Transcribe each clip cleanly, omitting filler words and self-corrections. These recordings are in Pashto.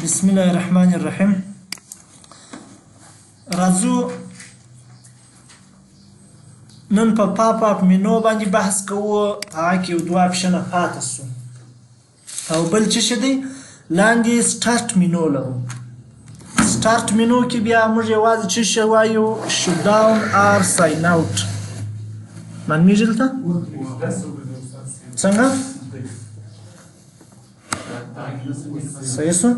بسم الله الرحمن الرحیم. راځو نن په پاپ اپ مینو باندې بحث کوو. هغه کې یو دوه اپشنه پاتې سو او بل څه شي دی لاندې سټارټ مینو لرو. سټارټ مینو کې بیا موږ یوازې څه شی وایو شټ ډاون آر ساین اوټ. معلومیږي دلته څنګه صحیح سو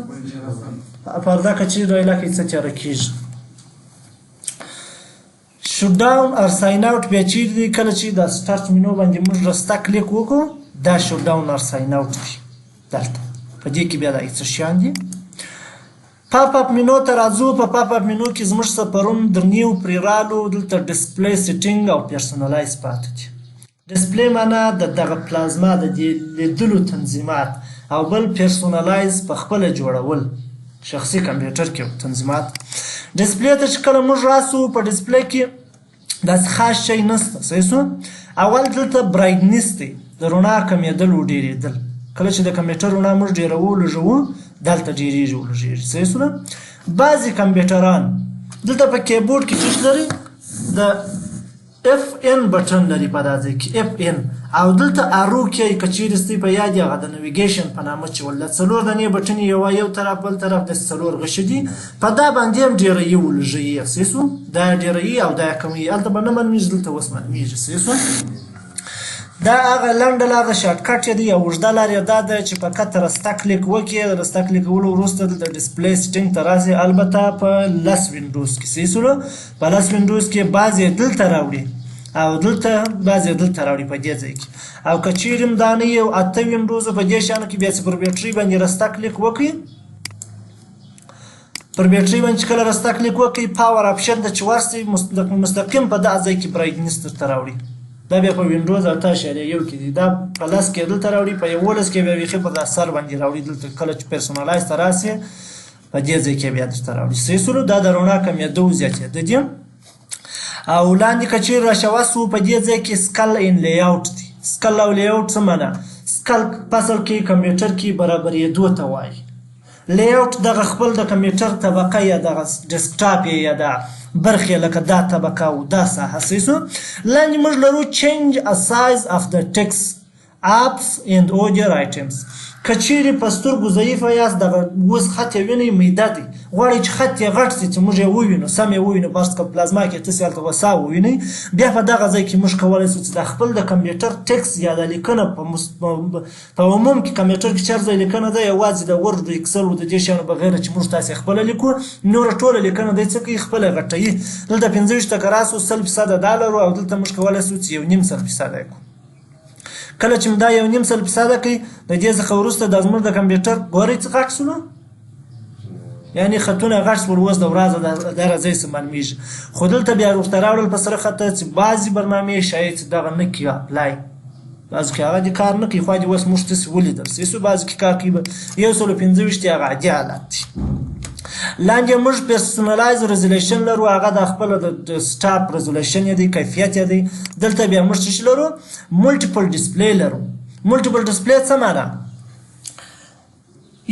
پرده که چی رایلا که څه چاره کیږي. شټ ډاون ار ساین اوټ بیا چیرې دی کله چې د سټارټ مینو باندې موږ راسته کلیک وکړو دا شټ ډاون ار ساین اوټ دی. دلته په دې کې بیا دا څه شیان دي. پاپ اپ مینو ته راځو. په پاپ اپ مینو کې زموږ څه پرون درنیو پرې رالو دلته ډسپلی سیټینګ او پرسونلایز پاتې دي. ډسپلی معنا د دغه پلازما د لیدلو تنظیمات او بل پرسونلایز په خپله جوړول شخصي کمپیوټر کې تنظیمات. ډسپلی ته چې کله موږ راسو په ډسپلی کې داسې خاص شی نشته. صحیح سو اول دلته برایټنس دی د رڼا کمیدل او ډیریدل. کله چې د کمپیوټر رڼا موږ ډیرو لږو دلته ډیریږي او لږیږي. صحیح سو بعضې کمپیوټران دلته په کیبورډ کې څه لري د اف ان بټن لري په دا ځای کې اف ان او دلته ارو کې که چیرې ستاسو په یاد هغه د نیویګیشن په نامه چې ول څلور دانې بټن یو طرف بل طرف د څلور غشي دي په دا باندې هم ډیرې ولږي. صحیح سو دا ډیرې او دا کمې هلته به نه معلومیږي دلته اوس معلومیږي. صحیح سو دا هغه لنډه لاره شارټ کټ دی او اوږده لاره دا ده چې فقط راسته کلیک وکړئ. د راسته کلیک کولو وروسته دلته ډسپلی سیټینګ ته راځئ. البته په لس وینډوز کې صحیح سو په لس وینډوز کې بعضې دلته راوړي او دلته بعضې دلته راوړي په دې ځای کې. او که چیرې هم دا نه یو اته وینډوزو په دې شیانو کې بیا چې پر بیټرۍ باندې راسته کلیک وکړئ پر بیټرۍ باندې چې کله راسته کلیک وکړئ پاور اپشن ته چې ورسئ مستقیم په دغه ځای کې برایټنس درته راوړي. دا بیا په وینډوز 8.1 کې دی. دا په لس کې دلته راوړي په 11 کې بیا بیخي په سر باندې راوړي. دلته کله چې پرسونلایز ته راسي په دې ځای کې بیا درته راوړي. صحیح سو دا د رڼا کمیدو زیاتېده دي. او لاندې که چیرې راشوسو په دې ځای کې سکل ان لی اوټ دی. سکل او لی اوټ څه معنا سکل په اصل کې کمپیوټر کې برابرېدو ته وایي. لی اوټ دغه خپل د کمپیوټر طبقه یا دغه ډیسکټاپ یا د برخې لکه دا طبقه او دا ساحه. صحیح سو لاندې موږ لرو چینج ا سایز اف د ټکس اپس اند اودر آیټمز. که چیرې په سترګو ضعیفه یاست دغه اوس خط یې وینئ میده دی غواړئ چې خط یې غټ شي چې موږ یې ووینو سم یې ووینو. فرض که پلازما کې تاسې هلته وسا ووینئ بیا په دغه ځای کې موږ کولی شو چې د خپل د کمپیوټر ټکس یا د لیکنه په عموم کې کمپیوټر کې چې هر ځای لیکنه ده یوازې د ورډ د اکسل او د دې شیانو بغیر چې موږ تاسې خپله لیکو نوره ټوله لیکنه دی څه کوي خپله غټوي. دلته 25 ته که راسو 100% دا لرو او دلته موږ کولی شو چې 1.5% یې کړو. کله چې دا 1.5% کوي د دې څخه وروسته د زموږ د کمپیوټر ګورئ څه غټ شولو یعنې خطونه غټ شول اوس د ورځه دا راځئ څه معلومیږي. خو دلته بیا ورته راوړل په سره خطه چې بعضې برنامې شاید چې دغه نه کړي اپلای بعضې کې هغه دې کار نه کوي خو دې اوس موږ تاسې ولیدل. صحیح سو بعضې کې کار کوي 125 هغه عادي حالت دي. لاندې موږ پرسونلایز ریزولوشن لرو هغه د خپله د ډیسکټاپ ریزولوشن یې دی کیفیت یې دی. دلته بیا موږ څه لرو ملټیپل ډسپلی لرو. ملټیپل ډسپلی څه معنا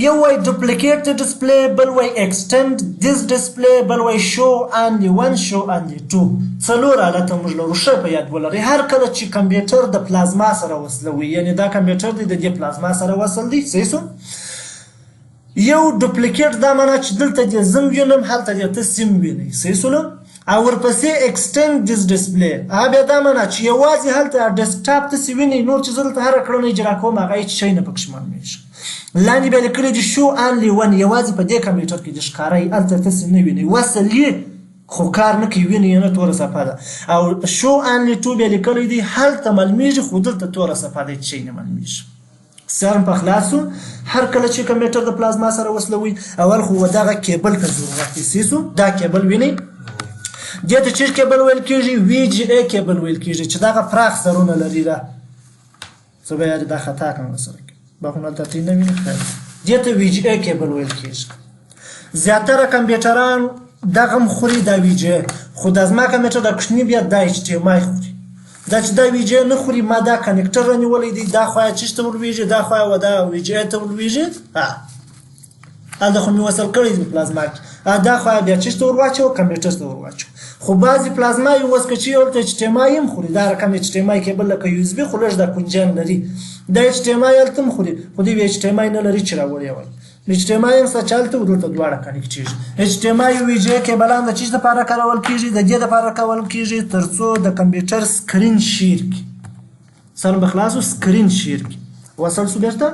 یو وای ډوپلیکیټ د ډسپلی بل وای ایکسټند دیس ډسپلی بل وای شو انلی ون شو انلی ټو. څلور حالته موږ لرو. ښه په یاد ولرئ هر کله چې کمپیوټر د پلازما سره وصلوي یعنې دا کمپیوټر دی د دې پلازما سره وصل دی. صحیح سو یو ډوپلیکیټ دا معنا چې دلته دې زه وینم هلته دې ته سیم وینئ. صحیح سولو او ورپسې ایکسټند دیس ډسپلی هغه بیا دا معنا چې یوازې هلته ډیسکټاپ تاسې وینئ نور چې زه دلته هره کړنه اجرا کوم هغه هېڅ شی نه پکښې معلومېږي. لاندې بیا لیکلي دي شو انلی ون یوازې په دې کمپیوټر کې دې ښکاره یي هلته تاسې نه وینئ وصل یې خو کار نه کوي وینئ یې نه توره صفحه ده. او شو انلی ټو بیا لیکلی دی هلته معلومېږي خو دلته توره صفحه ده هېڅ شی نه معلومېږي. سرم په خلاصو هر کله چې کمپیوټر د پلازما سره وصلوي اول خو دغه کیبل ته ضرورت دی. صحیح سو دا کیبل وینئ دې ته چې کیبل ویل کېږي وی جی ای کیبل ویل کېږي چې دغه پراخ سرونه لري. دا څه به یاد دا خطا کړم سره بخونه ته نه وینئ دې ته وی جی ای کیبل ویل کېږي. زیاتره کمپیوټران دغه هم خوري دا وی جی ای خو د زما کمپیوټر د کوچني بیا دا ایچ ټي ام آی خوري. دا چې دا وی جی نه خوري ما دا کنیکټر رانیولی دی دا خوا یې چیش ته ولویږي دا خوا یې دا وی جی ته ولویږي هلته خو مې وصل کړی دی پلازما کې دا خو بیا چیش ته ور واچوه کمپیوټر ته ور واچوه خو بعضې پلازما یې اوس که چې هلته ایچ ټي ایم آی هم خوري دا رقم ایچ ټي ایم آی کیبل لکه یو اس بي خو لږ دا کنجان لري دا ایچ ټي ایم آی هلته هم خوري خو دوی ایچ ټي ایم آی نه لري چې راوړی وای ایچ ټي ایم آی هم ستا چې هلته دلته دواړه کنیکټ کېږي ایچ ټي ایم آی وي جی کیبلان د چیز دپاره کارول کېږي د دې دپاره کارول کېږي تر څو د کمپیوټر سکرین شیر کړي سر به خلاص سکرین شیر کړي وصل شو بیرته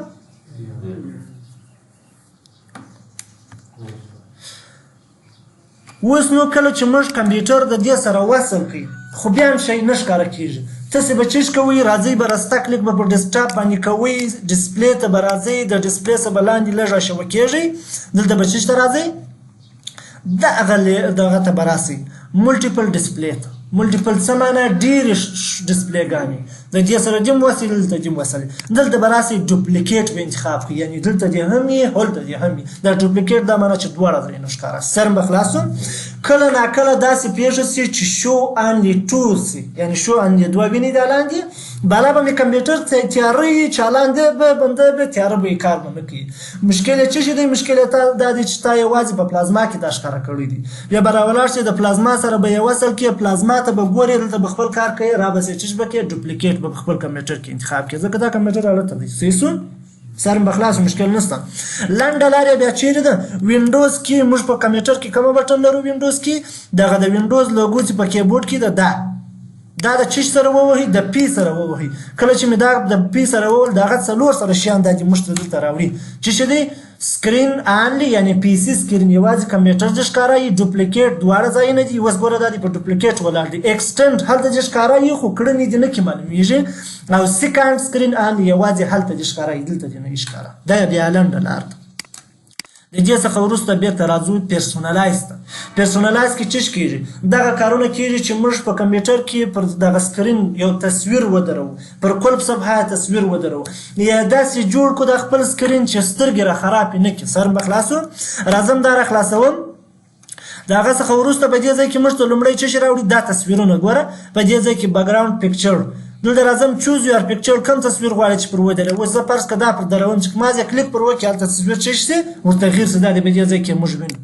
اوس نو کله چې موږ کمپیوټر د دې سره وصل کړي خو بیا هم شی نه ښکاره کېږي تاسې به چیش کوئ راځئ به راسته کلیک به پر ډیسکټاپ باندې کوئ ډسپلی ته به راځئ د ډسپلی څخه به لاندې لږ راشوه کېږئ دلته به چیش ته راځئ دغه ته به راسئ ملټیپل ډسپلی ته ملټیپل څه معنی ډېرې ډسپلیګانې د دې سره دې هم وصلې دلته دې هم وصلې دلته به راسئ ډوپلیکیټ به انتخاب کړئ یعنې دلته دې هم وي هلته دې هم وي دا ډوپلیکیټ دا معنی چې دواړه درې نه ښکاره سر به خلاص شو کله ناکله داسې پېښه شي چې شو انډې ټو شي یعنې شو انډې دوه ویني دا لاندې بالا به مې کمپیوټر تیاره وي چې لاندې به بنده به تیاره به یې کار به نه کوي مشکل یې څه شي دی مشکل یې دا دی چې تا یوازې په پلازما کې دا ښکاره کړی دي بیا به راولاړ شي د پلازما سره به یې وصل کړي پلازما ته به ګورې دلته به خپل کار کوي را به سې چیش به کوي ډوپلیکیټ به خپل کمپیوټر کې انتخاب کړي ځکه دا کمپیوټر هلته دی صحیح شو سر به خلاص مشکل نشته لنډه لاره بیا چیرې ده وینډوز کې موږ په کمپیوټر کې کومه بټن لرو وینډوز کې دغه د وینډوز لوګو چې په کیبورډ کې ده دا د چیش سره ووهئ د پی سره ووهئ کله چې مې دا د پی سره ووهل د هغه څلور سره شیان دا دې موږ ته دلته راوړي چې څه دی سکرین آنلی یعنې پی سي سکرین یوازې کمپیوټر دې ښکارایي ډوپلیکیټ دواړه ځایونه دي اوس ګوره دا دې په ډوپلیکیټ ولاړ دي ایکسټنډ هلته دې ښکارایي خو کړنې دې نه کې معلومیږي او سیکنډ سکرین آنلی یوازې هلته دې ښکارایي دلته دې نه یې ښکاره دا بیا لنډه لار ده د دې څخه وروسته بېرته راځو پرسونلایز ته پرسونلایز کې څه کېږي دغه کارونه کېږي چې موږ په کمپیوټر کې پر دغه سکرین یو تصویر ودرو پر قلب صفحه تصویر ودرو یا داسې جوړ کړو د خپل سکرین چې سترګې را خرابې نه کړي سر به خلاصو راځم دا را خلاصوم د هغه څخه وروسته په دې ځای کې موږ ته لومړی څه شی راوړي دا تصویرونه ګوره په دې ځای کې بیکګراوند پکچر دلته راځم چوز یور پکچر کوم تصویر غواړئ چې پر ودرې اوس زه فرض که دا پر دروم چې ما زه کلیک پر وکړي هلته تصویر څه شي ورته غیر شي دا د په دې ځای کې موږ وینو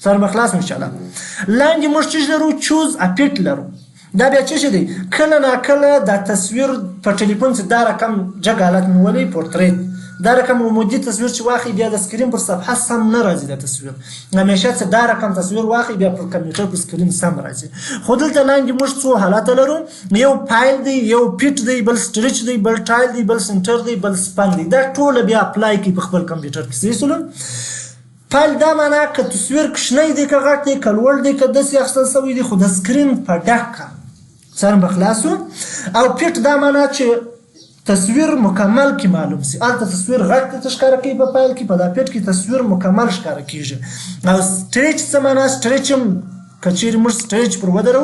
سر به خلاص انشاءالله لاندې موږ څه لرو چوز اپیټ لرو دا بیا څه شی دی کله ناکله دا تصویر په ټلیفون چې دا رقم جګ حالت نیولی پورتریت دا رقم عمودي تصویر چې واخلي بیا د سکرین پر صفحه سم نه راځي دا تصویر همیشه چې دا رقم تصویر واخلي بیا پر کمپیوټر پر سکرین سم راځي خو دلته لاندې موږ څو حالات لرو یو فایل دی یو پیټ دی بل سټریچ دی بل ټایل دی بل سنټر دی بل سپن دی دا ټول بیا اپلای کی په خپل کمپیوټر کې صحیح سولم فایل دا معنا که تصویر کوچنی دی که غټ دی که لوړ دی که داسې اخیستل شوی دی خو د سکرین په ډکه سر به خلاصو او پیټ دا معنا چې تصویر مکمل کی معلوم سی البته تصویر غټ ته ښکاره کوي په فایل کې په دا پیټ کې تصویر مکمل ښکاره کیږي او سټریچ څه معنا سټریچ هم کچیر موږ سټریچ پر ودرو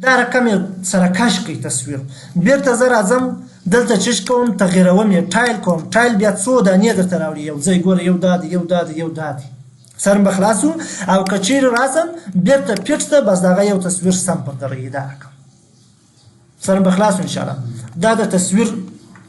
دا رقم سره کش کوي تصویر بیرته زه راځم دلته چش کوم تغییروم یې ټایل کوم ټایل بیا څو دانې درته راوړي یو ځای ګوره یو دا دی یو دا دی یو دا دی سر به خلاصو او که چیرې راسم بیرته پیټ ته بس دغه یو تصویر سم پر درغي دا رقم سر به خلاصو انشاءالله دا د تصویر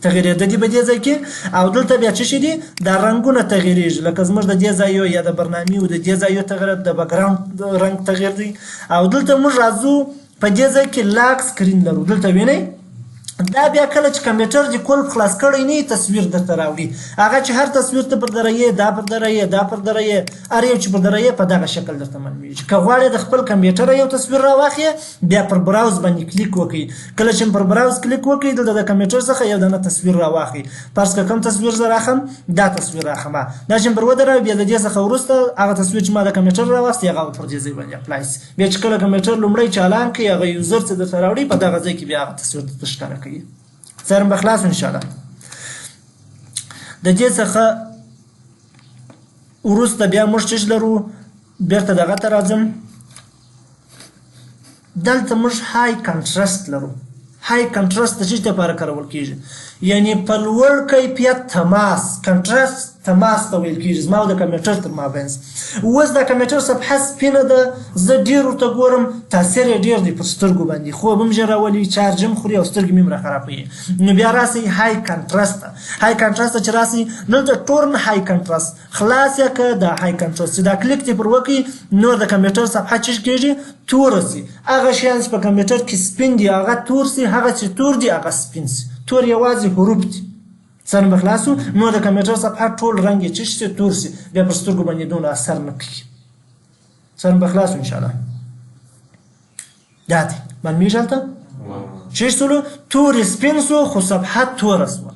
تغییرېده دي په دې ځای کې او دلته بیا څه شي دي دا رنګونه تغییرېږي لکه زموږ د دې ځای یا د برنامې او د دې ځای تغییر د بیکګراوند رنګ تغییر دی او دلته موږ راځو په دې ځای کې لاک سکرین لرو دلته وینئ دا بیا کله چې کمپیوټر دې کولف خلاص کړی نه تصویر درته راوړي هغه چې هر تصویر ته پر درایې دا پر درایې دا پر درایې هر یو چې پر درایې په دغه شکل درته معلومیږي که غواړې د خپل کمپیوټر یو تصویر راواخلې بیا پر براوز باندې کلیک وکړئ کله چې پر براوز کلیک وکړئ دلته د کمپیوټر څخه یو دانه تصویر راواخلئ فرض که کوم تصویر زه راخلم دا تصویر راخلم دا چې پر ودروي بیا د دې څخه وروسته هغه تصویر چې ما د کمپیوټر راواخیست هغه پر دې ځای باندې اپلای شي بیا چې کله کمپیوټر لومړی چالان کړي هغه یوزر چې درته راوړي په دغه ځای کې بیا هغه تصویر درته ښکاره کوي سر به خلاص انشاءالله د دې څخه وروسته بیا موږ څه لرو بیرته دغه ته راځم دلته موږ های کنټرست لرو های کنټرست د څه لپاره کارول کیږي یعنی په لوړ کیفیت تماس کنټرست تماس ته ویل کېږي زما او د کمپیوټر تر مابینځ. اوس د کمپیوټر صفحه سپینه ده، زه ډېر ورته ګورم، تاثیر یې ډېر دی پر سترګو باندې، خوب هم ژر راولي، چارج هم خوري او سترګې مې هم راخرابوي. نو بیا راسئ های کنټراسټ ته. های کنټراسټ ته چې راسئ دلته ټورن های کنټراسټ خلاص یې که د های کنټراسټ چې دا کلیک دې پر وکړئ نو د کمپیوټر صفحه چې کېږي توره سي. هغه شیان چې په کمپیوټر کې سپین دي هغه تور سي، هغه چې تور دي هغه سپین سي. تور یوازې حروف دي. سر به خلاصو نو د کمپیوټر صفحه ټول رنګ یې چې شي تور سي، بیا پر سترګو باندې دونه اثر نه کوي. سر به خلاصو انشاءالله. دا دی معلومیږي هلته چې سولو تورې سپین سو خو صفحه توره سوه،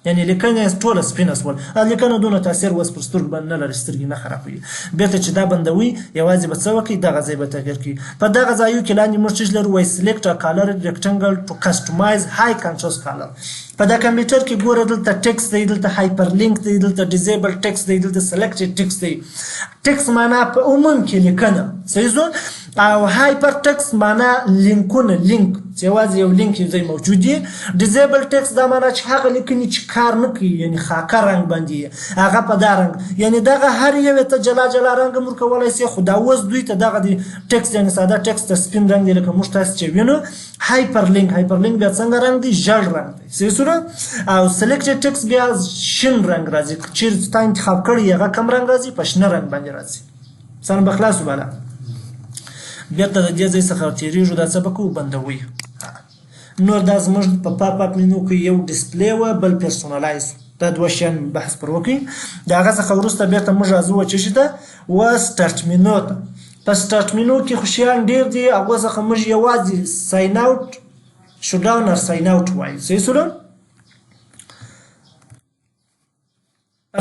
یعنې لیکنه یې ټوله سپینه سول. لیکنه دونه تاثیر اوس پر سترګو باندې نه لري، سترګې نه خرابوي. بېرته چې دا بندوي یوازې به څه وکړئ دغه ځای به تغیر کړي. په دغه ځایو کې لاندې موږ څه لرو وایي سلیکټ ا کالر ریکټنګل ټو کسټمایز های کنټراسټ کالر. په دا کمپیوټر کې ګوره دلته ټیکس دی، دلته هایپر لینک دی، دلته ډیزیبل ټیکس دی، دلته سلیکټډ ټیکس دی. ټیکس معنا په عموم کې لیکنه صحیح شو، او هایپر ټیکس معنا لینکونه، لینک چې یوازې یو لینک یو ځای موجود دی. ډیزیبل ټیکس دا معنا چې هغه لیکنې چې کار نه کوي، یعنی خاکه رنګ باندې هغه په دا رنګ، یعنی دغه هر یو ته جلا جلا رنګ هم ورکولی سي. خو دا اوس دوی ته دغه د ټیکس یعنی ساده ټیکس ته سپین رنګ دی لکه موږ تاسو چې وینو. هایپر لینک، هایپر لینک بیا څنګه رنګ دی؟ ژړ رنګ دی صحیح شو. او سلیکټډ ټیکس بیا شین رنګ راځي، چیرې تا انتخاب کړی هغه کم رنګ راځي، په شنه رنګ باندې راځي. سره به خلاصو بالا بېرته د دې ځای څخه تېرېږو. دا څه به کوو؟ بندوي. نور دا زموږ په پاپ اپ مینو کې یو ډسپلی وه، بل پرسونالایز، دا دوه شیان بحث پر وکړئ. د هغه څخه وروسته بېرته موږ راځو چې شي ته و سټارټ مینو ته. په سټارټ مینو کې خو شیان ډېر دي، هغو څخه موږ یوازې ساین اوټ شو ډاون ار ساین اوټ وایو صحیح شولو.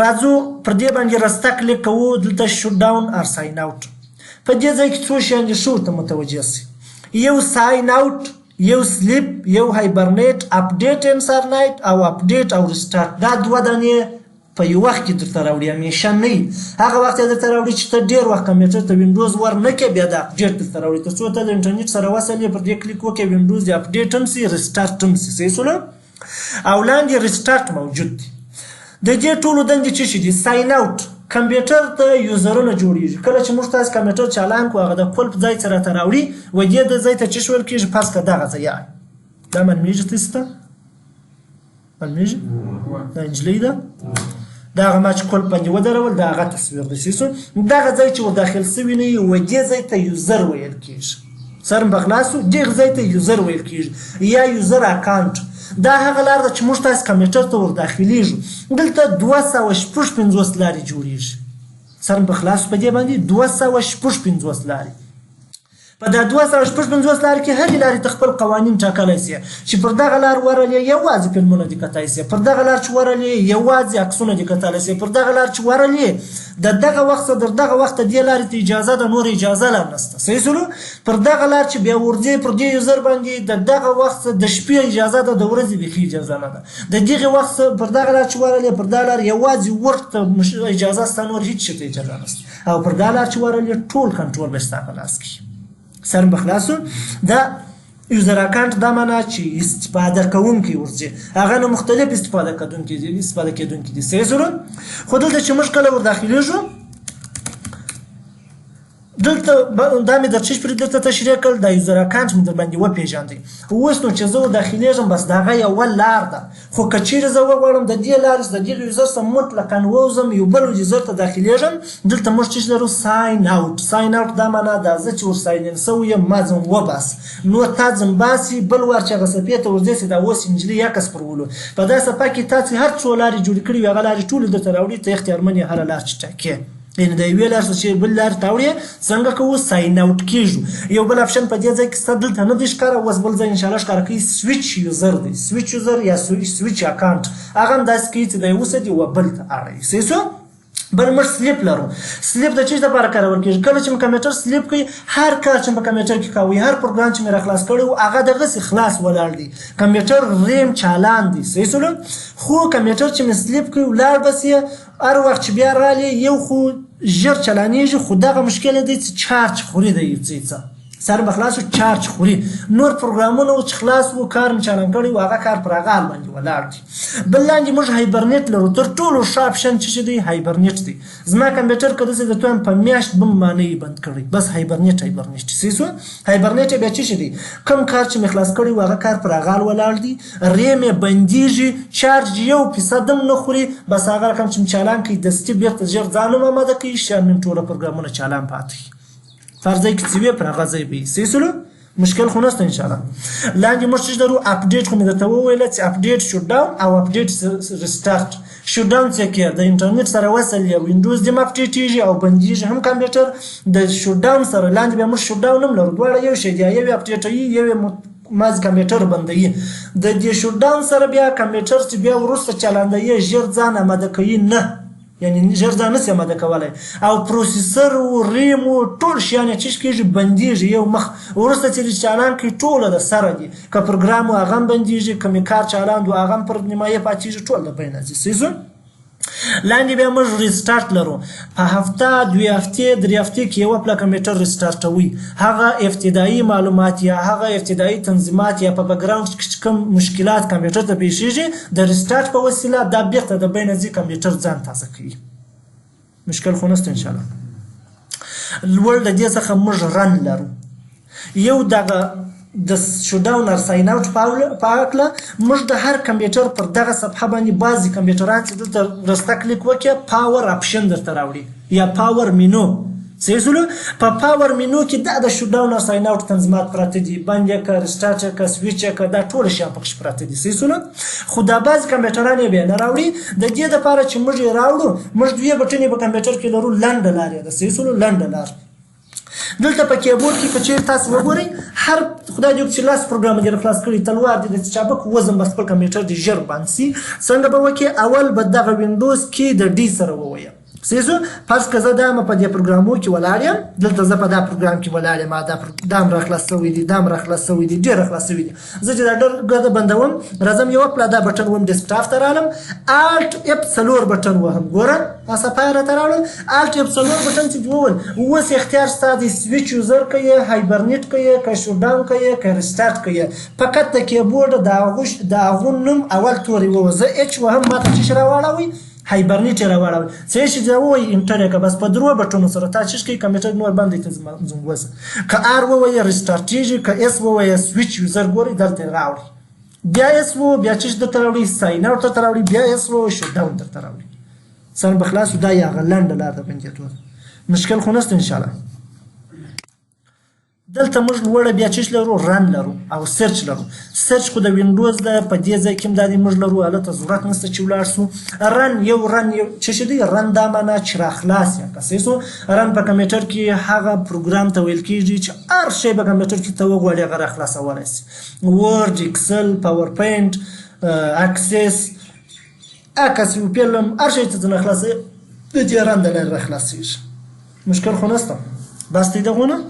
راځو پر دې باندې راسته کلیک کوو، دلته شو ډاون ار ساین اوټ. په دې ځای کې څو شیان دي ښه ورته متوجه سئ. یو ساین اوټ، یو سلیپ، یو هایبرنیټ، اپډیټ انسر نایټ او اپډیټ او ریسټارټ. دا دوه دانې په یو وخت کې درته راوړي، همیشه نه وي. هغه وخت یې درته راوړي چې ته ډېر وخت کمپیوټر ته وینډوز ور نه کړې، بیا د اپډیټ درته راوړي. تر څو ته د انټرنیټ سره وصل یې پر دې کلیک وکړې وینډوز دې اپډیټ هم سي، ریسټارټ هم سي صحیح شولو. او لاندې ریسټارټ موجود دی. د دې ټولو دندې څه شي دي؟ ساین اوټ کمپیوټر ته یوزرونه جوړیږي. کله چې موږ تاسو کمپیوټر چالان کړو هغه د قلف ځای ته راته راوړي، و دې د ځای ته چې ویل کېږي پاس که دغه ځای. دا معلومیږي تاسو ته؟ معلومیږي؟ دا نجلۍ ده، دا هغه ما چې قلف باندې ودرول دا هغه تصویر دی صحیح شو. دغه ځای چې ور داخل سوي نه وي و دې ځای ته یوزر ویل کېږي. سر به خلاص شو، دغه ځای ته یوزر ویل کېږي یا یوزر اکاونټ. دا هغه لار ده چې موږ تاسو کمپیوټر ته ور داخلیږو. دلته 256 لارې جوړیږي. سر په خلاص په دې باندې 256 لارې. په دا 256 لارې کې هرې لارې ته خپل قوانین ټاکلی سي چې پر دغه لار ورلې یوازې فلمونه دې کتلی سي، پر دغه لار چې ورلې یوازې عکسونه دې کتلی سي، پر دغه لار چې ورلې د دغه وخت تر دغه وخته دې لارې ته اجازه ده، نور اجازه لا نشته صحیح شولو. پر دغه لار چې بیا ورځې پر دې یوزر باندې د دغه وخت د شپې اجازه ده، د ورځې بیخي اجازه نه ده. د دغه وخت پر دغه لار چې ورلې پر دغه لار یوازې ورته اجازه سته، نور هېڅ شي ته اجازه نشته. او پر دغه لار چې ورلې ټول کنټرول به ستا په لاس کې. سر به خلاصو. دا یوزر اکاونټ دا معنا چې استفاده کوونکی ورځي هغه نه مختلف استفاده کېدونکي دي صحیح شولو. خو دلته چې موږ کله ور داخلیږو دلته دا مې درچې پرې درته تشریح کړل، دا یوزر اکاونټ مې در باندې وپېژاندئ. اوس نو چې زه ور داخلیږم بس د هغه یوه لار ده. خو که چیرې زه وغواړم د دې لارې د دغه یوزر څخه مطلقا ووځم یو بل یوزر ته داخلیږم، دلته موږ چې لرو ساین اوټ. ساین اوټ دا معنا ده زه چې ور ساین ان سوی یم ما ځم وباس، نو تا ځم باسي بل وار چې هغه صفحې ته ورځې چې دا اوس نجلۍ عکس پرولو. په دا صفحه کې تاسې هر څو لارې جوړې کړي وي هغه لارې ټولې درته راوړي، ته اختیارمن یې هره لار چې ټاکې. یعنې د یوې لارې چې بل لارې ته وړې څنګه کوو؟ ساین اوټ کېږو. یو بل اپشن په دې ځای کې ستا دلته نه دی ښکاره، اوس بل ځای انشاءالله ښکاره کوي. سویچ یوزر دی، سویچ یوزر یا سویچ اکاونټ، هغه هم داسې کوي چې د یوه څه دي و بل ته اړوي صحیح شو. بل موږ سلیپ لرو. سلیپ د څه لپاره کارول کېږي؟ کله چې مو کمپیوټر سلیپ کوي، هر کار چې په کمپیوټر کې کوئ، هر پروګرام چې مې را خلاص کړی و هغه دغسې خلاص ولاړ دی، کمپیوټر ریم چالان دی صحیح شولو. خو کمپیوټر چې مې سلیپ کوي ولاړ بس یې هر وخت چې بیا رالی یو خو ژر چلانیږي، خو دغه مشکل دی چې چارج خوري د یو څه سر به خلاص چارج خوري نور پروګرامونه چې خلاص وو کار مې چالان کړی و هغه کار پر هغه حال باندې ولاړ دی بل لاندې موږ هایبرنیټ لرو تر ټولو ښه اپشن چې دی هایبرنیټ دی زما کمپیوټر که داسې درته وایم په میاشت به مې بند کړی بس هایبرنیټ صحیح شو هایبرنیټ بیا څه دی کوم کار چې مې خلاص کړی و هغه کار پر هغه حال ولاړ دی ریم یې بندیږي چارج 1% هم نه خوري بس هغه رقم چې مې چالان کړي دستي بېرته ژر ځان هم اماده کوي شیان مې ټوله پروګرامونه چالان پاتې فرضی که څه وي پر هغه ځای به وي صحیح شولو مشکل خو نشته انشاءالله لاندې موږ څه لرو اپډیټ خو مې درته وویله چې اپډیټ شوټ ډاون او اپډیټ ریسټارټ شوټ ډاون څه کې د انټرنیټ سره وصل یا وینډوز دې اپډیټیږي او بندیږي هم کمپیوټر د شوټ ډاون سره لاندې بیا موږ شوټ ډاون هم لرو دواړه یو شی دی یو اپډیټوي یو ماز کمپیوټر بندوي د دې شوټ ډاون سره بیا کمپیوټر چې بیا وروسته چلاندوي ژر ځان اماده کوي نه یعنی ژر ځان نشي اماده کولی او پروسیسر و ریم و ټول شیان یې چې کېږي بندېږي یو مخ وروسته چې چالان کړي ټوله د سره دي که پروګرام و هغه هم بندېږي که مې کار چالان و هغه هم پر نیمایه پاتېږي ټول د بین ځي صحیح شو لاندې بیا موږ ریسټارټ لرو په هفته 2 هفتې 3 هفتې کې یوه پله کمپیوټر ریسټارټوي هغه ابتدایي معلومات یا هغه ابتدایي تنظیمات یا په بکګراوند کې کوم مشکلات کمپیوټر ته پیښیږي د ریسټارټ په وسیله دا بیرته د بین ځي کمپیوټر ځان تازه کوي مشکل خو نشته انشاءالله لوړ د دې څخه موږ رن لرو یو دغه د شوډاونر ساین اوټ په هکله موږ د هر کمپیوټر پر دغه صفحه باندې بعضې کمپیوټران چې دلته رسته کلیک وکړي پاور اپشن درته راوړي یا پاور مینو صحیح شولو په پاور مینو کې دا د شوډاونر ساین اوټ تنظیمات پراته دي بند یې که ریسټارټ یې که سویچ یې که دا ټوله شیان پکښې پراته دي صحیح شولو خو دا بعضې کمپیوټران یې بیا نه راوړي د دې دپاره چې موږ یې راوړو موږ 2 بټنې په کمپیوټر کې لرو لنډه لار یې ده صحیح شولو لنډه لار دلته په کیبورډ کې که چیرې تاسو وګورئ هر خدای دې وکړي چې لاس پروګرام دې خلاص کړي تلوار دې د چابک وزن به خپل کمپیوټر دې ژر بند شي څنګه به وکړي اول به دغه وینډوز کې د ډي سره وویم صحیح شو فرض که زه دا یم په دې پروګرامو کې ولاړ یم دلته زه په دا پروګرام کې ولاړ یم دا هم راخلاص شوی دی دا هم راخلاص شوی دی ډېر راخلاص شوي دي زه چې دا ډېر بندوم راځم یوه پله دا بټن وهم ډیسکټاپ ته رالم الټ F4 بټن وهم ګوره صفحه راته راوړل الټ F4 بټن چې وویل اوس اختیار ستا دی سویچ یوزر که یې هایبرنیټ که یې که شوډاون که یې که ریسټارټ که یې فقط د کیبورډ د هغو نوم اول تورې ووه زه اچ وهم ماته څه شي راواړوئ هایبرنیټ یې راواړوئ څه شي چې ووایي انټر یې که بس په 3 بټنو سره تا چې کوي کمپیوټر نور بند دی ته زنګوزه که آر ووایه ریسټارټېږي که اس ووایه سویچ یوزر ګورئ دلته یې راوړي بیا اس وو بیا چې درته راوړي ساین اوټ درته راوړي بیا اس وو شوډاون درته راوړي سم به خلاص دا یې هغه لنډه لار ده بندېدو مشکل خو نشته انشاءالله دلته موږ لوړه بیا چش لرو رن لرو او سرچ لرو سرچ خو د وینډوز ده په دې ځای کې هم دا موږ لرو هلته ضرورت نشته چې ولاړ سو رن یو څه شی دی رن دا معنا چې راخلاص یا که صحیح سو رن په کمپیوټر کې هغه پروګرام ته ویل کېږي چې هر شی په کمپیوټر کې ته وغواړې هغه راخلاصولی سي ورډ اکسل پاور پوینټ اکسس اکس یو فلم هر شی ته ځنه خلاصوي د دې رن د لارې راخلاصېږي مشکل خو نشته بس دی دغونه